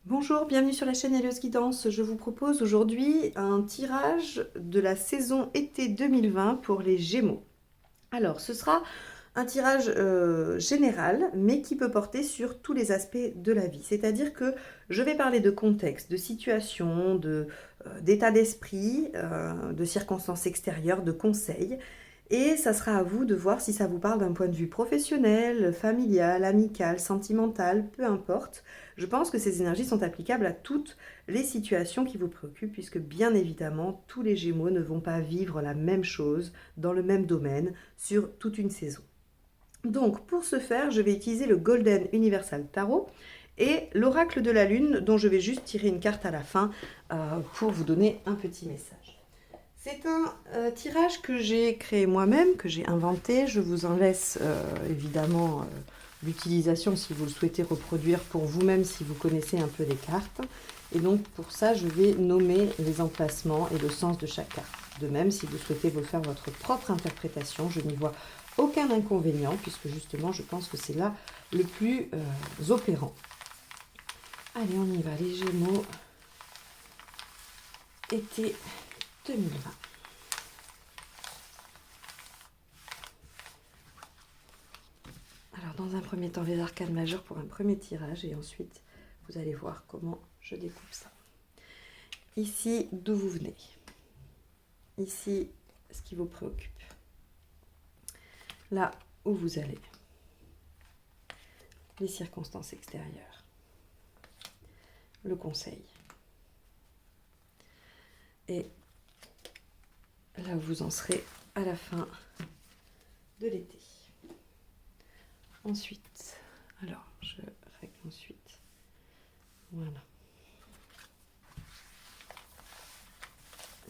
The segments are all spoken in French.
Bonjour, bienvenue sur la chaîne Helios Guidance. Je vous propose aujourd'hui un tirage de la saison été 2020 pour les Gémeaux. Alors, ce sera un tirage général, mais qui peut porter sur tous les aspects de la vie. C'est-à-dire que je vais parler de contexte, de situation, d'état d'esprit, de circonstances extérieures, de conseils. Et ça sera à vous de voir si ça vous parle d'un point de vue professionnel, familial, amical, sentimental, peu importe. Je pense que ces énergies sont applicables à toutes les situations qui vous préoccupent, puisque bien évidemment, tous les Gémeaux ne vont pas vivre la même chose dans le même domaine sur toute une saison. Donc, pour ce faire, je vais utiliser le Golden Universal Tarot et l'oracle de la Lune, dont je vais juste tirer une carte à la fin pour vous donner un petit message. C'est un tirage que j'ai créé moi-même, que j'ai inventé. Je vous en laisse évidemment l'utilisation si vous le souhaitez reproduire pour vous-même, si vous connaissez un peu les cartes. Et donc pour ça, je vais nommer les emplacements et le sens de chaque carte. De même, si vous souhaitez vous faire votre propre interprétation, je n'y vois aucun inconvénient, puisque justement, je pense que c'est là le plus opérant. Allez, on y va, les Gémeaux, été 2020. Alors, dans un premier temps, les arcanes majeures pour un premier tirage, et ensuite, vous allez voir comment je découpe ça. Ici, d'où vous venez. Ici, ce qui vous préoccupe. Là où vous allez. Les circonstances extérieures. Le conseil. Et là où vous en serez à la fin de l'été. Ensuite, alors je règle ensuite. Voilà.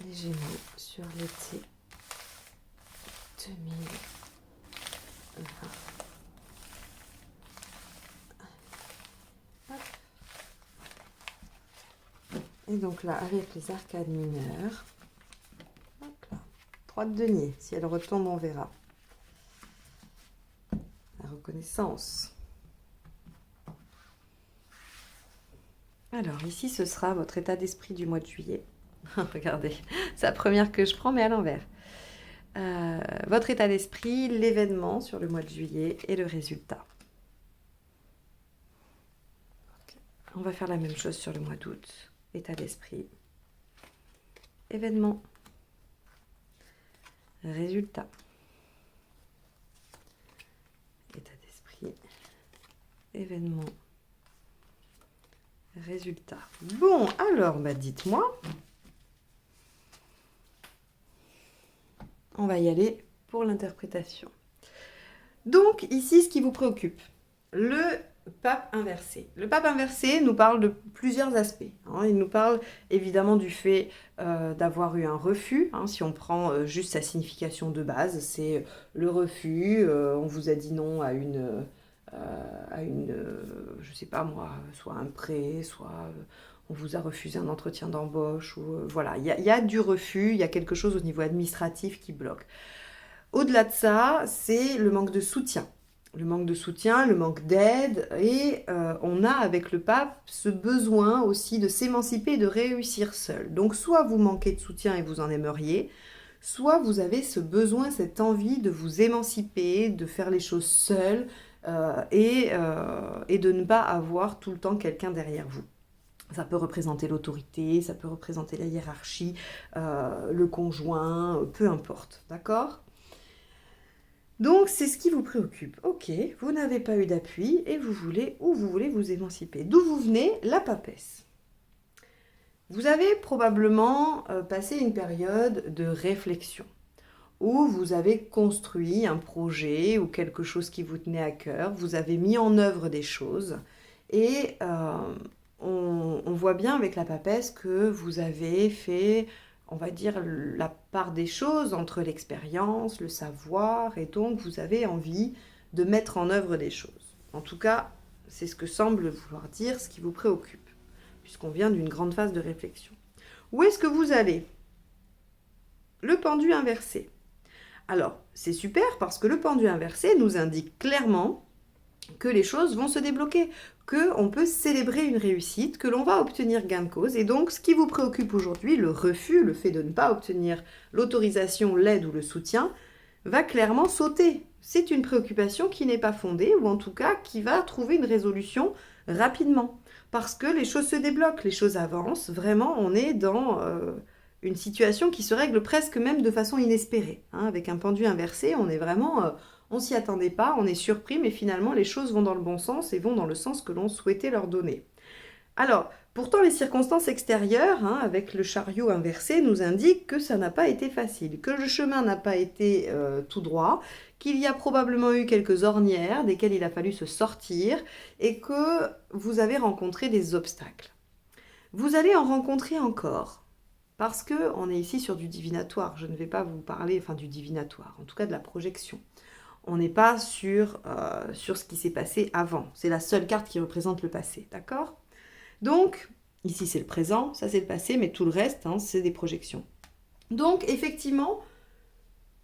Les Gémeaux sur l'été 2020. Hop. Et donc là, avec les arcades mineures, hop là, 3 de denier. Si elle retombe, on verra. La reconnaissance. Alors ici, ce sera votre état d'esprit du mois de juillet. Regardez, c'est la première que je prends, mais à l'envers. Votre état d'esprit, l'événement sur le mois de juillet et le résultat. Okay. On va faire la même chose sur le mois d'août. État d'esprit, événement, résultat. État d'esprit, événement, résultat. Bon, alors, dites-moi. On va y aller pour l'interprétation. Donc, ici, ce qui vous préoccupe, le pape inversé. Le pape inversé nous parle de plusieurs aspects. Il nous parle évidemment du fait d'avoir eu un refus. Si on prend juste sa signification de base, c'est le refus. On vous a dit non à je sais pas moi, soit un prêt, soit on vous a refusé un entretien d'embauche. Ou voilà, il y a du refus, il y a quelque chose au niveau administratif qui bloque. Au-delà de ça, c'est le manque de soutien. Le manque de soutien, le manque d'aide, et on a avec le pape ce besoin aussi de s'émanciper et de réussir seul. Donc soit vous manquez de soutien et vous en aimeriez, soit vous avez ce besoin, cette envie de vous émanciper, de faire les choses seul et de ne pas avoir tout le temps quelqu'un derrière vous. Ça peut représenter l'autorité, ça peut représenter la hiérarchie, le conjoint, peu importe, d'accord ? Donc, c'est ce qui vous préoccupe. Ok, vous n'avez pas eu d'appui et vous voulez vous émanciper. D'où vous venez, la papesse. Vous avez probablement passé une période de réflexion où vous avez construit un projet ou quelque chose qui vous tenait à cœur, vous avez mis en œuvre des choses et on voit bien avec la papesse que vous avez fait, on va dire, la part des choses entre l'expérience, le savoir, et donc vous avez envie de mettre en œuvre des choses. En tout cas, c'est ce que semble vouloir dire ce qui vous préoccupe, puisqu'on vient d'une grande phase de réflexion. Où est-ce que vous allez ? Le pendu inversé. Alors, c'est super parce que le pendu inversé nous indique clairement que les choses vont se débloquer, qu'on peut célébrer une réussite, que l'on va obtenir gain de cause. Et donc, ce qui vous préoccupe aujourd'hui, le refus, le fait de ne pas obtenir l'autorisation, l'aide ou le soutien, va clairement sauter. C'est une préoccupation qui n'est pas fondée, ou en tout cas qui va trouver une résolution rapidement. Parce que les choses se débloquent, les choses avancent. Vraiment, on est dans une situation qui se règle presque même de façon inespérée. Hein. Avec un pendu inversé, on est vraiment... on s'y attendait pas, on est surpris, mais finalement les choses vont dans le bon sens et vont dans le sens que l'on souhaitait leur donner. Alors, pourtant les circonstances extérieures, hein, avec le chariot inversé, nous indiquent que ça n'a pas été facile, que le chemin n'a pas été tout droit, qu'il y a probablement eu quelques ornières desquelles il a fallu se sortir et que vous avez rencontré des obstacles. Vous allez en rencontrer encore. Parce qu'on est ici sur du divinatoire, je ne vais pas vous parler, du divinatoire, en tout cas de la projection. On n'est pas sur ce qui s'est passé avant. C'est la seule carte qui représente le passé, d'accord? Donc, ici c'est le présent, ça c'est le passé, mais tout le reste, hein, c'est des projections. Donc, effectivement,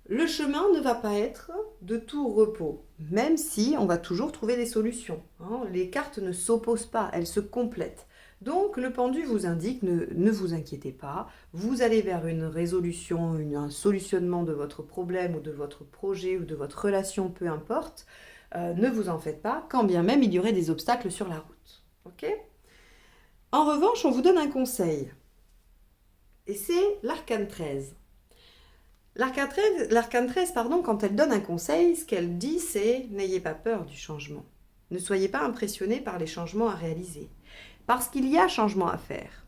le chemin ne va pas être de tout repos, même si on va toujours trouver des solutions. Hein. Les cartes ne s'opposent pas, elles se complètent. Donc, le pendu vous indique, ne vous inquiétez pas, vous allez vers une résolution, un solutionnement de votre problème ou de votre projet ou de votre relation, peu importe. Ne vous en faites pas, quand bien même il y aurait des obstacles sur la route. Ok ? En revanche, on vous donne un conseil. Et c'est l'arcane 13. L'arcane 13, quand elle donne un conseil, ce qu'elle dit, c'est « N'ayez pas peur du changement. Ne soyez pas impressionnés par les changements à réaliser. » Parce qu'il y a changement à faire.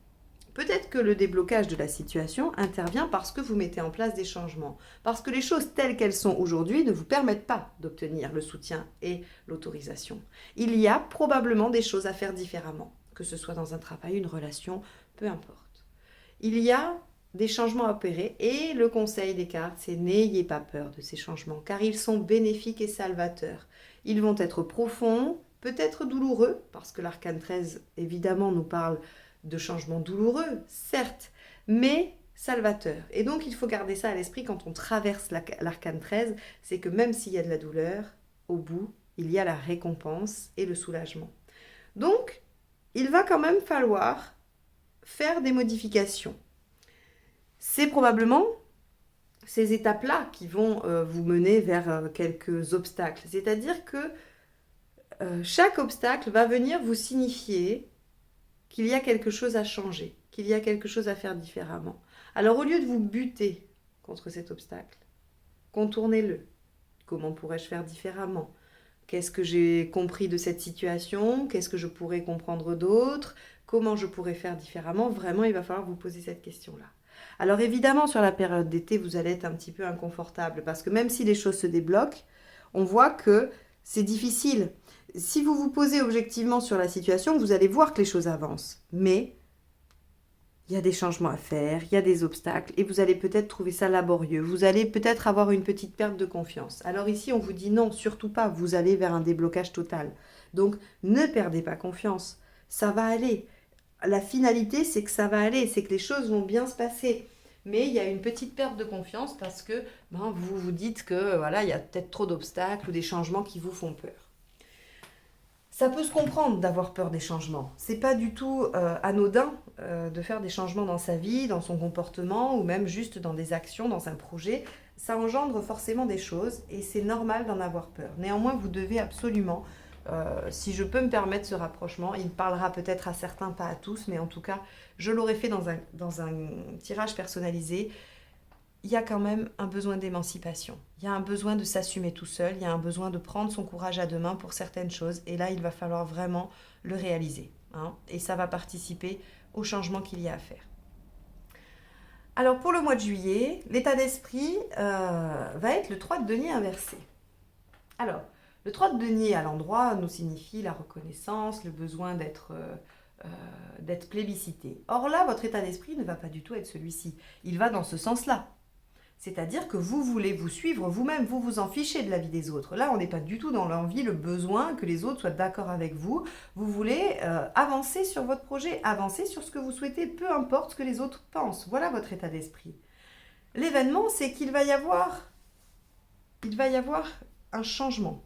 Peut-être que le déblocage de la situation intervient parce que vous mettez en place des changements. Parce que les choses telles qu'elles sont aujourd'hui ne vous permettent pas d'obtenir le soutien et l'autorisation. Il y a probablement des choses à faire différemment, que ce soit dans un travail, une relation, peu importe. Il y a des changements à opérer et le conseil des cartes, c'est n'ayez pas peur de ces changements car ils sont bénéfiques et salvateurs. Ils vont être profonds, peut-être douloureux, parce que l'arcane 13, évidemment, nous parle de changements douloureux, certes, mais salvateurs. Et donc, il faut garder ça à l'esprit quand on traverse l'arcane 13, c'est que même s'il y a de la douleur, au bout, il y a la récompense et le soulagement. Donc, il va quand même falloir faire des modifications. C'est probablement ces étapes-là qui vont vous mener vers quelques obstacles. C'est-à-dire que chaque obstacle va venir vous signifier qu'il y a quelque chose à changer, qu'il y a quelque chose à faire différemment. Alors au lieu de vous buter contre cet obstacle, contournez-le. Comment pourrais-je faire différemment ? Qu'est-ce que j'ai compris de cette situation ? Qu'est-ce que je pourrais comprendre d'autre ? Comment je pourrais faire différemment ? Vraiment, il va falloir vous poser cette question-là. Alors évidemment, sur la période d'été, vous allez être un petit peu inconfortable parce que même si les choses se débloquent, on voit que c'est difficile. Si vous vous posez objectivement sur la situation, vous allez voir que les choses avancent. Mais il y a des changements à faire, il y a des obstacles et vous allez peut-être trouver ça laborieux. Vous allez peut-être avoir une petite perte de confiance. Alors ici, on vous dit non, surtout pas. Vous allez vers un déblocage total. Donc, ne perdez pas confiance. Ça va aller. La finalité, c'est que ça va aller. C'est que les choses vont bien se passer. Mais il y a une petite perte de confiance parce que vous vous dites que voilà, il y a peut-être trop d'obstacles ou des changements qui vous font peur. Ça peut se comprendre d'avoir peur des changements. C'est pas du tout anodin de faire des changements dans sa vie, dans son comportement ou même juste dans des actions, dans un projet. Ça engendre forcément des choses et c'est normal d'en avoir peur. Néanmoins, vous devez absolument, si je peux me permettre ce rapprochement, il parlera peut-être à certains, pas à tous, mais en tout cas, je l'aurais fait dans un tirage personnalisé. Il y a quand même un besoin d'émancipation. Il y a un besoin de s'assumer tout seul. Il y a un besoin de prendre son courage à deux mains pour certaines choses. Et là, il va falloir vraiment le réaliser. Hein, et ça va participer au changement qu'il y a à faire. Alors, pour le mois de juillet, l'état d'esprit va être le 3 de denier inversé. Alors, le 3 de denier à l'endroit nous signifie la reconnaissance, le besoin d'être plébiscité. Or là, votre état d'esprit ne va pas du tout être celui-ci. Il va dans ce sens-là. C'est-à-dire que vous voulez vous suivre vous-même, vous vous en fichez de la vie des autres. Là, on n'est pas du tout dans l'envie, le besoin que les autres soient d'accord avec vous. Vous voulez avancer sur votre projet, avancer sur ce que vous souhaitez, peu importe ce que les autres pensent. Voilà votre état d'esprit. L'événement, c'est qu'il va y avoir un changement.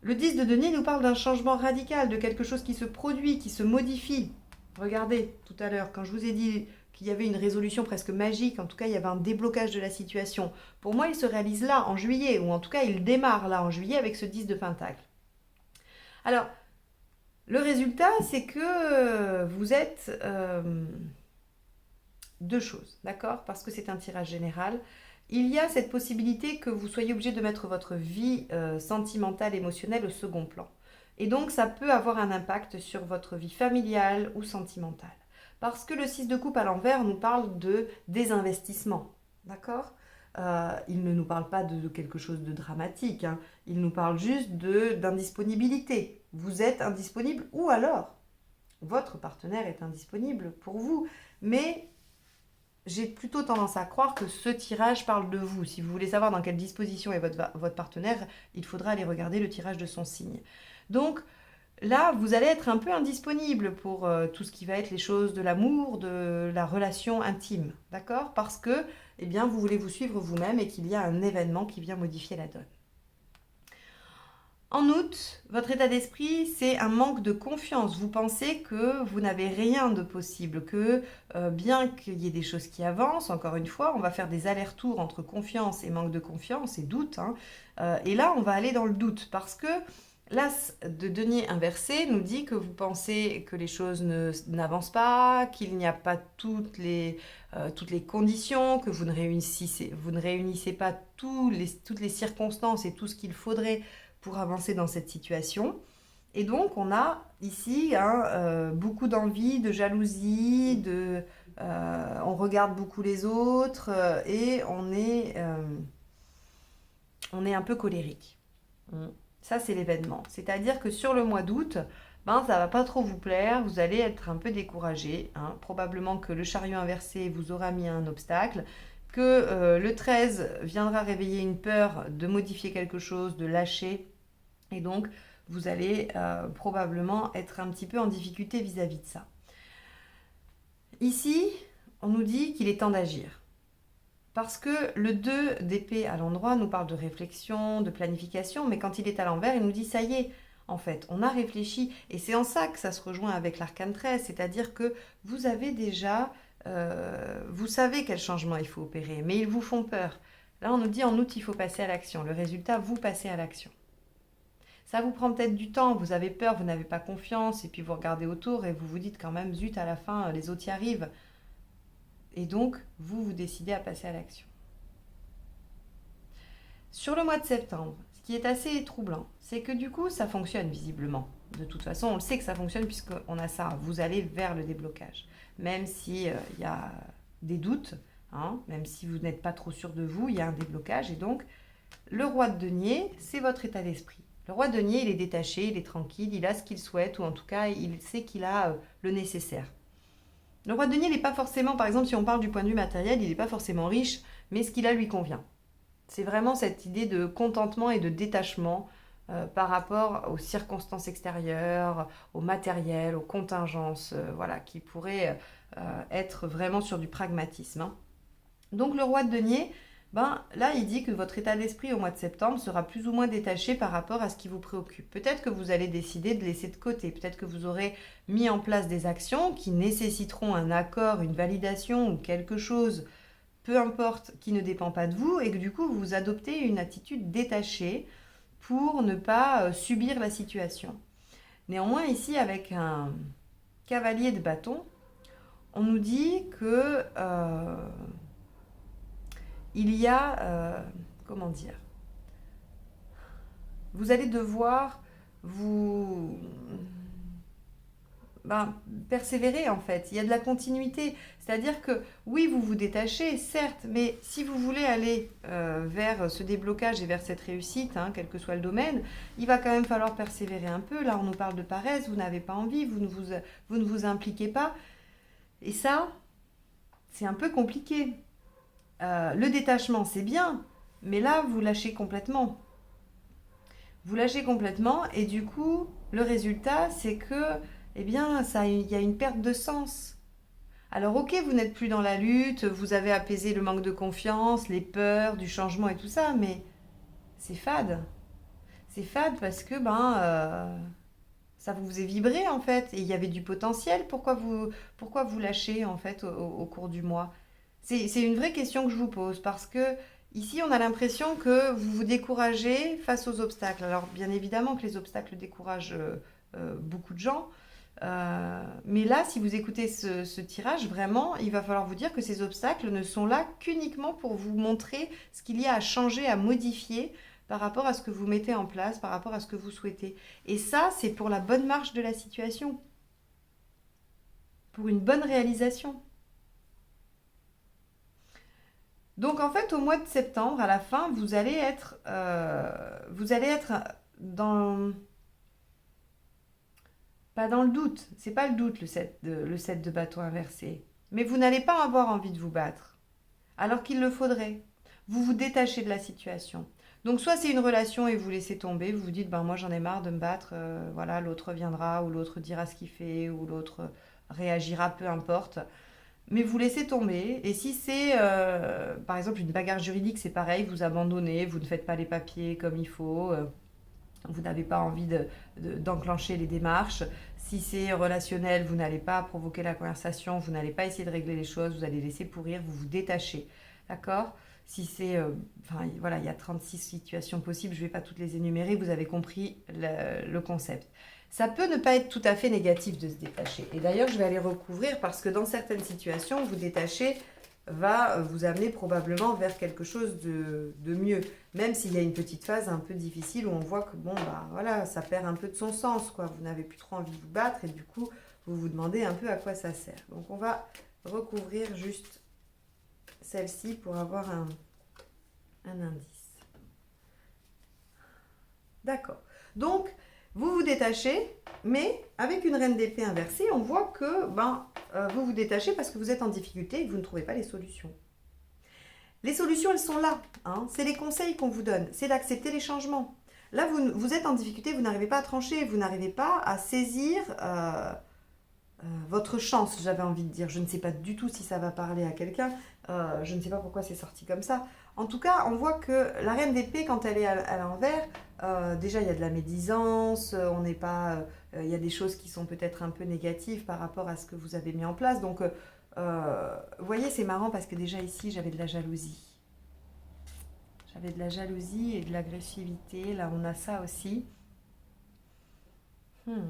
Le 10 de denier nous parle d'un changement radical, de quelque chose qui se produit, qui se modifie. Regardez, tout à l'heure, quand je vous ai dit qu'il y avait une résolution presque magique, en tout cas il y avait un déblocage de la situation. Pour moi, il se réalise là, en juillet, ou en tout cas il démarre là, en juillet, avec ce 10 de Pentacle. Alors, le résultat, c'est que vous êtes deux choses, d'accord? Parce que c'est un tirage général. Il y a cette possibilité que vous soyez obligé de mettre votre vie sentimentale, émotionnelle au second plan. Et donc, ça peut avoir un impact sur votre vie familiale ou sentimentale. Parce que le 6 de coupe à l'envers nous parle de désinvestissement, d'accord? Il ne nous parle pas de quelque chose de dramatique, hein. Il nous parle juste d'indisponibilité. Vous êtes indisponible ou alors votre partenaire est indisponible pour vous. Mais j'ai plutôt tendance à croire que ce tirage parle de vous. Si vous voulez savoir dans quelle disposition est votre partenaire, il faudra aller regarder le tirage de son signe. Donc là, vous allez être un peu indisponible pour tout ce qui va être les choses de l'amour, de la relation intime, d'accord? Parce que, eh bien, vous voulez vous suivre vous-même et qu'il y a un événement qui vient modifier la donne. En août, votre état d'esprit, c'est un manque de confiance. Vous pensez que vous n'avez rien de possible, que bien qu'il y ait des choses qui avancent, encore une fois, on va faire des allers-retours entre confiance et manque de confiance et doute, hein. Et là, on va aller dans le doute parce que l'as de denier inversé nous dit que vous pensez que les choses n'avancent pas, qu'il n'y a pas toutes les conditions, que vous ne réunissez pas toutes les circonstances et tout ce qu'il faudrait pour avancer dans cette situation. Et donc, on a ici beaucoup d'envie, de jalousie, on regarde beaucoup les autres et on est un peu colérique. Ça, c'est l'événement. C'est-à-dire que sur le mois d'août, ben, ça va pas trop vous plaire, vous allez être un peu découragé, hein. Probablement que le chariot inversé vous aura mis un obstacle, que le 13 viendra réveiller une peur de modifier quelque chose, de lâcher. Et donc, vous allez probablement être un petit peu en difficulté vis-à-vis de ça. Ici, on nous dit qu'il est temps d'agir. Parce que le 2 d'épée à l'endroit nous parle de réflexion, de planification, mais quand il est à l'envers, il nous dit ça y est, en fait, on a réfléchi. Et c'est en ça que ça se rejoint avec l'arcane 13, c'est-à-dire que vous avez déjà, vous savez quel changement il faut opérer, mais ils vous font peur. Là, on nous dit en août, il faut passer à l'action. Le résultat, vous passez à l'action. Ça vous prend peut-être du temps, vous avez peur, vous n'avez pas confiance, et puis vous regardez autour et vous vous dites quand même, zut, à la fin, les autres y arrivent. Et donc, vous décidez à passer à l'action. Sur le mois de septembre, ce qui est assez troublant, c'est que du coup, ça fonctionne visiblement. De toute façon, on le sait que ça fonctionne puisqu'on a ça. Vous allez vers le déblocage. Même s'il y a des doutes, hein, même si vous n'êtes pas trop sûr de vous, il y a un déblocage. Et donc, le roi de denier, c'est votre état d'esprit. Le roi de denier, il est détaché, il est tranquille, il a ce qu'il souhaite, ou en tout cas, il sait qu'il a le nécessaire. Le roi de denier, il n'est pas forcément, par exemple, si on parle du point de vue matériel, il n'est pas forcément riche, mais ce qu'il a lui convient. C'est vraiment cette idée de contentement et de détachement par rapport aux circonstances extérieures, au matériel, aux contingences, voilà, qui pourraient être vraiment sur du pragmatisme, hein. Donc le roi de denier, ben, là, il dit que votre état d'esprit au mois de septembre sera plus ou moins détaché par rapport à ce qui vous préoccupe. Peut-être que vous allez décider de laisser de côté. Peut-être que vous aurez mis en place des actions qui nécessiteront un accord, une validation ou quelque chose, peu importe, qui ne dépend pas de vous, et que du coup, vous adoptez une attitude détachée pour ne pas subir la situation. Néanmoins, ici, avec un cavalier de bâton, on nous dit que il y a, comment dire, vous allez devoir vous persévérer en fait. Il y a de la continuité. C'est-à-dire que oui, vous vous détachez, certes, mais si vous voulez aller vers ce déblocage et vers cette réussite, hein, quel que soit le domaine, il va quand même falloir persévérer un peu. Là, on nous parle de paresse, vous n'avez pas envie, vous ne vous impliquez pas. Et ça, c'est un peu compliqué. Le détachement, c'est bien, mais là, vous lâchez complètement. Vous lâchez complètement et du coup, le résultat, c'est que, eh bien, il y a une perte de sens. Alors, ok, vous n'êtes plus dans la lutte, vous avez apaisé le manque de confiance, les peurs du changement et tout ça, mais c'est fade. C'est fade parce que ça vous faisait vibrer en fait et il y avait du potentiel. Pourquoi vous lâchez en fait au cours du mois? C'est une vraie question que je vous pose parce que ici on a l'impression que vous vous découragez face aux obstacles. Alors bien évidemment que les obstacles découragent beaucoup de gens. Mais là, si vous écoutez ce tirage, vraiment, il va falloir vous dire que ces obstacles ne sont là qu'uniquement pour vous montrer ce qu'il y a à changer, à modifier par rapport à ce que vous mettez en place, par rapport à ce que vous souhaitez. Et ça, c'est pour la bonne marche de la situation, pour une bonne réalisation. Donc en fait, au mois de septembre, à la fin, vous allez être dans, pas dans le doute. C'est pas le doute le 7 de bâton inversé. Mais vous n'allez pas avoir envie de vous battre, alors qu'il le faudrait. Vous vous détachez de la situation. Donc soit c'est une relation et vous laissez tomber, vous vous dites ben moi j'en ai marre de me battre, voilà l'autre viendra ou l'autre dira ce qu'il fait ou l'autre réagira, peu importe. Mais vous laissez tomber. Et si c'est par exemple une bagarre juridique, c'est pareil, vous abandonnez, vous ne faites pas les papiers comme il faut, vous n'avez pas envie d'enclencher les démarches. Si c'est relationnel, vous n'allez pas provoquer la conversation, vous n'allez pas essayer de régler les choses, vous allez laisser pourrir, vous vous détachez. D'accord? Si c'est, enfin voilà, il y a 36 situations possibles, je ne vais pas toutes les énumérer, vous avez compris le concept. Ça peut ne pas être tout à fait négatif de se détacher. Et d'ailleurs, je vais aller recouvrir parce que dans certaines situations, vous détacher va vous amener probablement vers quelque chose de mieux. Même s'il y a une petite phase un peu difficile où on voit que bon, bah voilà, ça perd un peu de son sens, quoi. Vous n'avez plus trop envie de vous battre et du coup, vous vous demandez un peu à quoi ça sert. Donc, on va recouvrir juste celle-ci pour avoir un indice. D'accord. Donc, vous vous détachez, mais avec une reine d'épée inversée, on voit que vous vous détachez parce que vous êtes en difficulté et que vous ne trouvez pas les solutions. Les solutions, elles sont là. Hein. C'est les conseils qu'on vous donne. C'est d'accepter les changements. Là, vous êtes en difficulté, vous n'arrivez pas à trancher, vous n'arrivez pas à saisir votre chance, j'avais envie de dire. Je ne sais pas du tout si ça va parler à quelqu'un. Je ne sais pas pourquoi c'est sorti comme ça. En tout cas, on voit que la reine d'épée, quand elle est à l'envers, déjà il y a de la médisance, on n'est pas, il y a des choses qui sont peut-être un peu négatives par rapport à ce que vous avez mis en place. Donc, vous voyez, c'est marrant parce que déjà ici, j'avais de la jalousie. J'avais de la jalousie et de l'agressivité. Là, on a ça aussi. Hmm.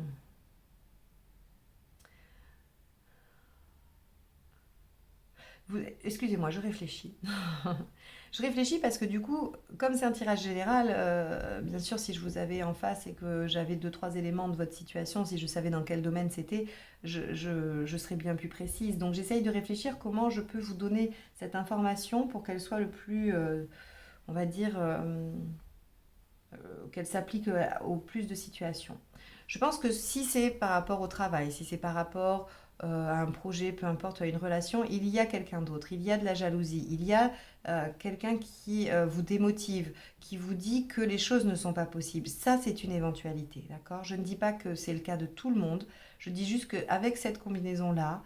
Excusez-moi, je réfléchis. Je réfléchis parce que du coup, comme c'est un tirage général, bien sûr, si je vous avais en face et que j'avais deux, trois éléments de votre situation, si je savais dans quel domaine c'était, je serais bien plus précise. Donc j'essaye de réfléchir comment je peux vous donner cette information pour qu'elle soit le plus, on va dire, qu'elle s'applique au plus de situations. Je pense que si c'est par rapport au travail, si c'est par rapport à un projet, peu importe, à une relation, il y a quelqu'un d'autre, il y a de la jalousie, il y a quelqu'un qui vous démotive, qui vous dit que les choses ne sont pas possibles. Ça, c'est une éventualité, d'accord? Je ne dis pas que c'est le cas de tout le monde, je dis juste qu'avec cette combinaison-là,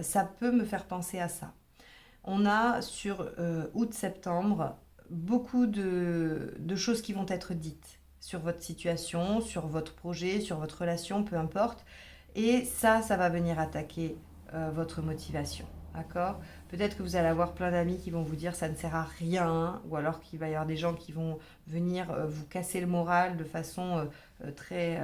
ça peut me faire penser à ça. On a sur août-septembre beaucoup de choses qui vont être dites sur votre situation, sur votre projet, sur votre relation, peu importe. Et ça va venir attaquer votre motivation. D'accord? Peut-être que vous allez avoir plein d'amis qui vont vous dire ça ne sert à rien, ou alors qu'il va y avoir des gens qui vont venir vous casser le moral de façon très,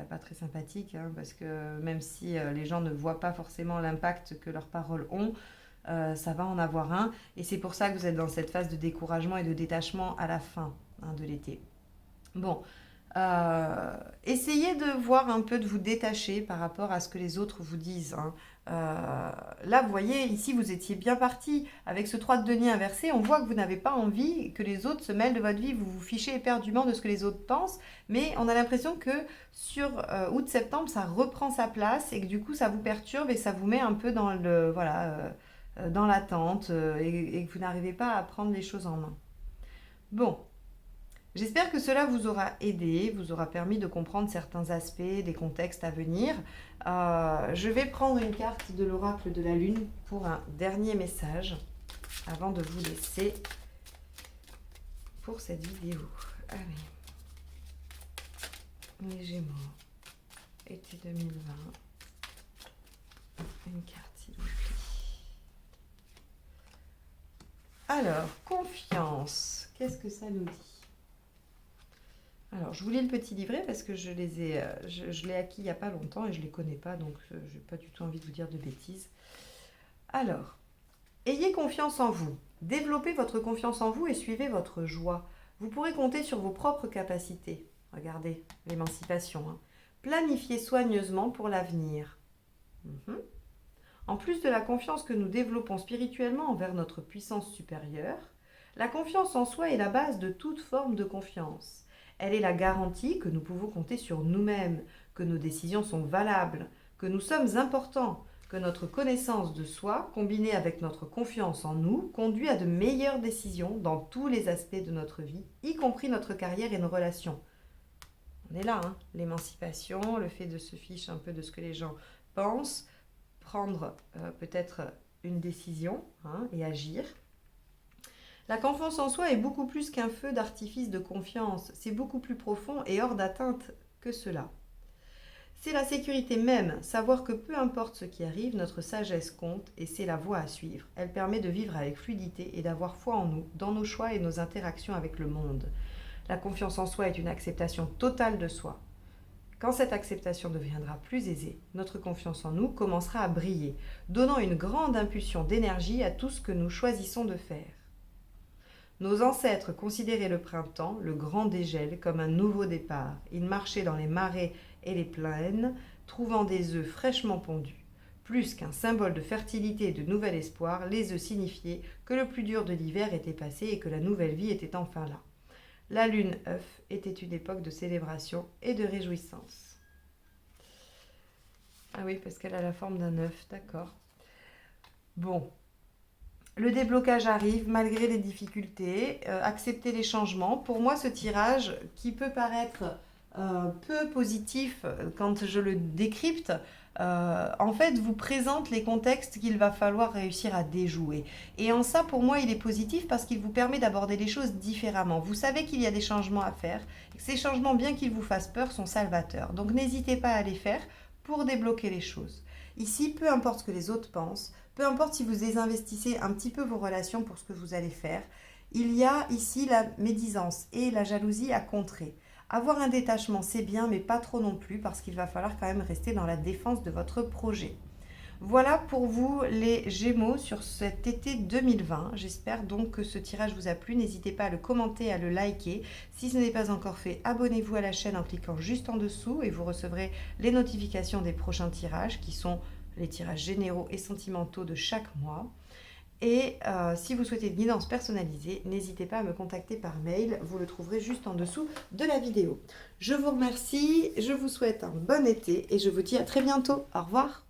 pas très sympathique, hein, parce que même si les gens ne voient pas forcément l'impact que leurs paroles ont, ça va en avoir un. Et c'est pour ça que vous êtes dans cette phase de découragement et de détachement à la fin de l'été. Bon, essayez de voir un peu, de vous détacher par rapport à ce que les autres vous disent. Hein. Là, vous voyez, ici, vous étiez bien parti. Avec ce 3 de denier inversé, on voit que vous n'avez pas envie que les autres se mêlent de votre vie. Vous vous fichez éperdument de ce que les autres pensent. Mais on a l'impression que sur août-septembre, ça reprend sa place et que du coup, ça vous perturbe et ça vous met un peu dans dans l'attente et que vous n'arrivez pas à prendre les choses en main. Bon. J'espère que cela vous aura aidé, vous aura permis de comprendre certains aspects des contextes à venir. Je vais prendre une carte de l'oracle de la Lune pour un dernier message avant de vous laisser pour cette vidéo. allez. Les Gémeaux. Été 2020. Une carte, s'il vous plaît. Alors, confiance. Qu'est-ce que ça nous dit? Alors, je vous lis le petit livret parce que je l'ai acquis il n'y a pas longtemps et je ne les connais pas, donc je n'ai pas du tout envie de vous dire de bêtises. Alors, ayez confiance en vous. Développez votre confiance en vous et suivez votre joie. Vous pourrez compter sur vos propres capacités. Regardez, l'émancipation. Hein. Planifiez soigneusement pour l'avenir. En plus de la confiance que nous développons spirituellement envers notre puissance supérieure, la confiance en soi est la base de toute forme de confiance. Elle est la garantie que nous pouvons compter sur nous-mêmes, que nos décisions sont valables, que nous sommes importants, que notre connaissance de soi, combinée avec notre confiance en nous, conduit à de meilleures décisions dans tous les aspects de notre vie, y compris notre carrière et nos relations. On est là, hein, l'émancipation, le fait de se ficher un peu de ce que les gens pensent, prendre peut-être une décision et agir. La confiance en soi est beaucoup plus qu'un feu d'artifice de confiance, c'est beaucoup plus profond et hors d'atteinte que cela. C'est la sécurité même, savoir que peu importe ce qui arrive, notre sagesse compte et c'est la voie à suivre. Elle permet de vivre avec fluidité et d'avoir foi en nous, dans nos choix et nos interactions avec le monde. La confiance en soi est une acceptation totale de soi. Quand cette acceptation deviendra plus aisée, notre confiance en nous commencera à briller, donnant une grande impulsion d'énergie à tout ce que nous choisissons de faire. Nos ancêtres considéraient le printemps, le grand dégel, comme un nouveau départ. Ils marchaient dans les marais et les plaines, trouvant des œufs fraîchement pondus. Plus qu'un symbole de fertilité et de nouvel espoir, les œufs signifiaient que le plus dur de l'hiver était passé et que la nouvelle vie était enfin là. La lune œuf était une époque de célébration et de réjouissance. Ah oui, parce qu'elle a la forme d'un œuf, d'accord. Bon. Le déblocage arrive malgré les difficultés, accepter les changements. Pour moi, ce tirage, qui peut paraître peu positif quand je le décrypte, en fait, vous présente les contextes qu'il va falloir réussir à déjouer. Et en ça, pour moi, il est positif parce qu'il vous permet d'aborder les choses différemment. Vous savez qu'il y a des changements à faire. Ces changements, bien qu'ils vous fassent peur, sont salvateurs. Donc, n'hésitez pas à les faire pour débloquer les choses. Ici, peu importe ce que les autres pensent, peu importe si vous désinvestissez un petit peu vos relations pour ce que vous allez faire, il y a ici la médisance et la jalousie à contrer. Avoir un détachement, c'est bien, mais pas trop non plus, parce qu'il va falloir quand même rester dans la défense de votre projet. Voilà pour vous les Gémeaux sur cet été 2020. J'espère donc que ce tirage vous a plu. N'hésitez pas à le commenter, à le liker. Si ce n'est pas encore fait, abonnez-vous à la chaîne en cliquant juste en dessous et vous recevrez les notifications des prochains tirages qui sont les tirages généraux et sentimentaux de chaque mois. Et si vous souhaitez une guidance personnalisée, n'hésitez pas à me contacter par mail. Vous le trouverez juste en dessous de la vidéo. Je vous remercie, je vous souhaite un bon été et je vous dis à très bientôt. Au revoir.